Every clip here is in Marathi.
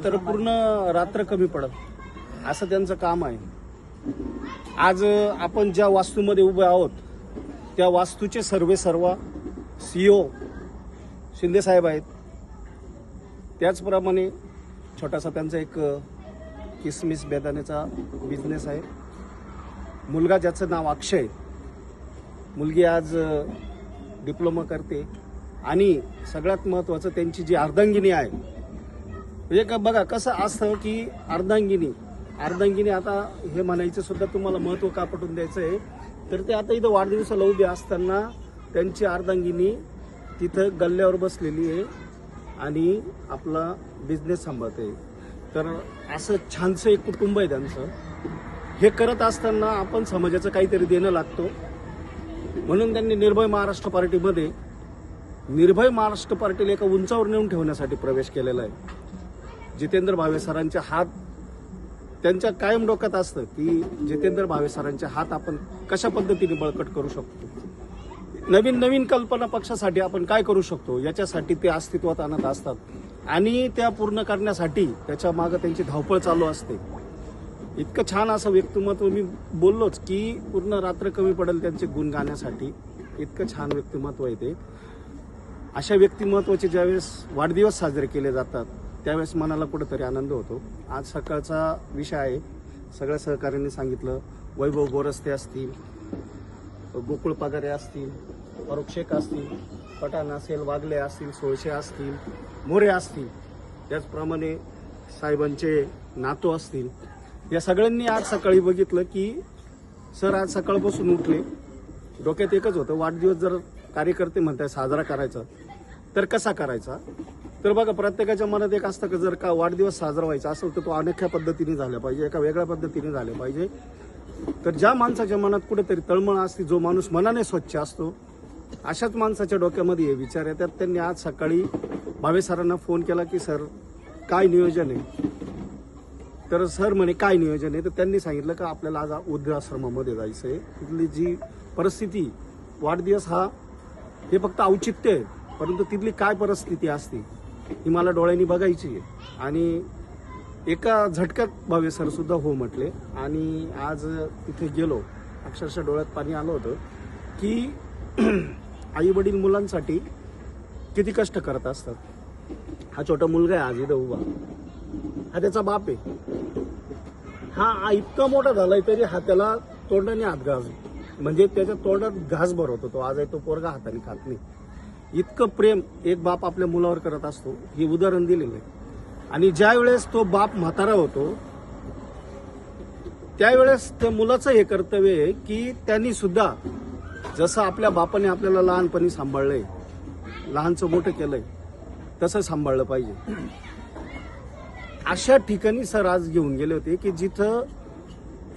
तर पूर्ण रात्र कमी पडत असं त्यांचं काम आहे. आज आपण ज्या वास्तूमध्ये उभे आहोत त्या वास्तूचे सर्व CEO शिंदे साहेब आहेत. त्याचप्रमाणे छोटासा त्यांचा एक किसमिस बेदाण्याचा बिझनेस आहे. मुलगा ज्याचं नाव अक्षय, मुलगी आज डिप्लोमा करते. आणि सगळ्यात महत्त्वाचं त्यांची जी अर्धांगिनी आहे, म्हणजे का बघा कसं असतं की अर्धांगिनी आता हे म्हणायचं सुद्धा तुम्हाला महत्त्व का पटवून द्यायचं आहे, तर ते आता इथं वाढदिवसाला उभे असताना त्यांची अर्धांगिनी तिथं गल्ल्यावर बसलेली आहे आणि आपला बिझनेस सांभाळते. तर असं छानसं एक कुटुंब आहे त्यांचं. हे करत असताना आपण समाजाचं काहीतरी देणं लागतो, म्हणून त्यांनी निर्भय महाराष्ट्र पार्टीला एका उंचावर नेऊन ठेवण्यासाठी प्रवेश केलेला आहे. जितेंद्र भावे सरांचे हात त्यांच्या कायम डोक्यात असतं की जितेंद्र भावे सरांचे हात आपण कशा पद्धतीने बळकट करू शकतो, नवीन कल्पना पक्षासाठी आपण काय करू शकतो, याच्यासाठी ते अस्तित्वात आणत असतात. आणि त्या पूर्ण करण्यासाठी त्याच्या मागे त्यांची धावपळ चालू असते. इतकं छान असं व्यक्तिमत्व, मी बोललोच की पूर्ण रात्र कमी पडेल त्यांचे गुण गाण्यासाठी. इतकं छान व्यक्तिमत्व आहे ते. अशा व्यक्तिमत्वाचे ज्यावेळेस वाढदिवस साजरे केले जातात त्यावेळेस मनाला कुठेतरी आनंद होतो. आज सकाळचा विषय आहे, सगळ्या सहकार्यांनी सांगितलं. वैभव गोरस्ते असतील, गोकुळ पगारे असतील, फारुख शेख असतील, पठाण असेल, वागले असतील, सोळशे असतील, मोरे असतील, त्याचप्रमाणे साहेबांचे नातू असतील, या सगळ्यांनी आज सकाळी बघितलं की सर आज सकाळपासून उठले, डोक्यात एकच होतं, वाढदिवस जर कार्यकर्ते म्हणताय साजरा करायचा तर कसा करायचा. तर बघा प्रत्येकाच्या मनात एक असतं की जर का वाढदिवस साजरा व्हायचा असेल तर तो अनोख्या पद्धतीने झाला पाहिजे, एका वेगळ्या पद्धतीने झाला पाहिजे. तर ज्या माणसाच्या मनात कुठेतरी तळमळ असते, जो माणूस मनाने स्वच्छ असतो, अशाच माणसाच्या डोक्यामध्ये हे विचार येतात. त्यांनी आज सकाळी भावे सरांना फोन केला की सर काय नियोजन आहे. तर सर म्हणे काय नियोजन आहे. तर त्यांनी सांगितलं की आपल्याला आज वृद्धाश्रमामध्ये जायचं आहे. तिथली जी परिस्थिती, वाढदिवस हा हे फक्त औचित्य आहे, परंतु तिथली काय परिस्थिती असते ही मला डोळ्यांनी बघायची आहे. आणि एका झटक्यात भावे सर सुद्धा हो म्हटले. आणि आज तिथे गेलो, अक्षरशः डोळ्यात पाणी आलं होतं की आई वडील मुलांसाठी किती कष्ट करत असतात. हा छोटा मुलगा आहे आज इथं उभा, हा त्याचा बाप आहे. हा इतका मोठा झालाय तरी हा त्याला तोंडाने हात घास, म्हणजे त्याच्या तोंडात घास भरवतो तो. आज आहे तो पोरगा हाताने खात नाही. इतकं प्रेम एक बाप आपल्या मुलावर करत असतो, हे उदाहरण दिलेलं आहे. आणि ज्या वेळेस तो बाप म्हातारा होतो त्यावेळेस त्या मुलाचं हे कर्तव्य आहे की त्यांनी सुद्धा जसं आपल्या बापाने आपल्याला लहानपणी सांभाळलंय, लहानचं मोठं केलंय, तसं सांभाळलं पाहिजे. अशा ठिकाणी सर आज घेऊन गेले होते की जिथं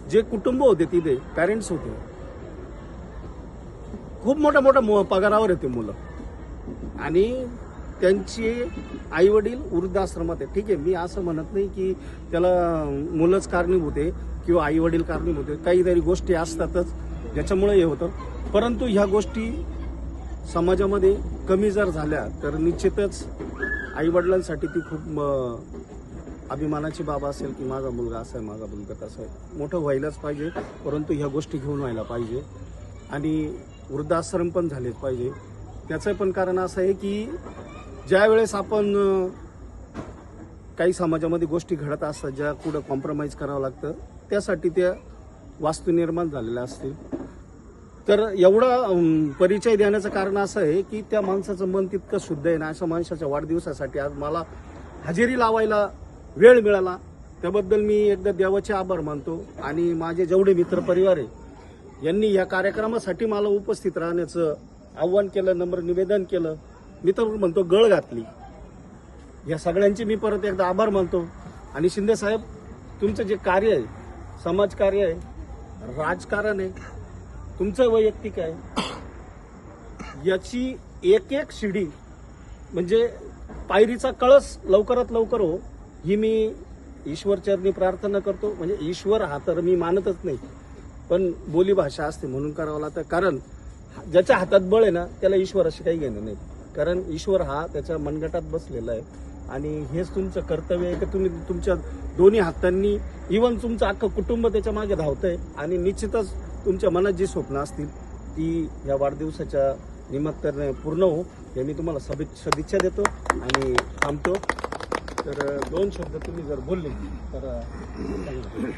जे कुटुंब होते, तिथे पॅरेंट्स होते, खूप मोठ्या पगारावर येते मुलं, आणि त्यांची आई वडील वृद्धाश्रमात आहे. ठीक आहे, मी असं म्हणत नाही की त्याला मुलंच कारणीभूत आहे किंवा आई वडील कारणीभूत आहे. काहीतरी गोष्टी असतातच ज्याच्यामुळे हे होतं. परंतु ह्या गोष्टी समाजामध्ये कमी जर झाल्या तर निश्चितच आई वडिलांसाठी ती खूप अभिमानाची बाब असेल की माझा मुलगा असा आहे, माझा मुलगा तसा आहे. मोठं व्हायलाच पाहिजे, परंतु ह्या गोष्टी घेऊन व्हायला पाहिजे. आणि वृद्धाश्रम पण झालेच पाहिजे. त्याचं पण कारण असं आहे की ज्या वेळेस आपण काही समाजामध्ये गोष्टी घडत असतात ज्या कुठं कॉम्प्रोमाइज करावं लागतं, त्यासाठी त्या वास्तू निर्माण झालेल्या असतील. तर एवढा परिचय देण्याचं कारण असं आहे की त्या माणसाचं मन तितकं शुद्ध आहे ना. अशा माणसाच्या वाढदिवसासाठी आज मला हजेरी लावायला वेळ मिळाला, त्याबद्दल मी एकदा देवाचे आभार मानतो. आणि माझे जेवढे मित्रपरिवार आहे यांनी या कार्यक्रमासाठी मला उपस्थित राहण्याचं आव्हान केलं, नम्र निवेदन केलं, मी तर म्हणतो गळ घातली. या सगळ्यांचे मी परत एकदा आभार मानतो. आणि शिंदे साहेब, तुमचं जे कार्य आहे, समाजकार्य आहे, राजकारण आहे, तुमचं वैयक्तिक आहे, याची एक शिडी म्हणजे पायरीचा कळस लवकरात लवकर हो, ही मी ईश्वरचरणी प्रार्थना करतो. म्हणजे ईश्वर हा तर मी मानतच नाही, पण बोली भाषा असते म्हणून करावं लागतं. कारण ज्याच्या हातात बळ आहे ना त्याला ईश्वराशी काही घेणं नाही. कारण ईश्वर हा त्याच्या मनगटात बसलेला आहे. आणि हेच तुमचं कर्तव्य आहे की तुम्ही तुमच्या दोन्ही हातांनी इव्हन तुमचं अख्खं कुटुंब त्याच्या मागे धावतंय आणि निश्चितच तुमच्या मनात जी स्वप्न असतील ती या वाढदिवसाच्या निमित्ताने पूर्ण हो हे मी तुम्हाला सदिच्छा देतो आणि थांबतो. तर 2 शब्द तुम्ही जर बोलले तर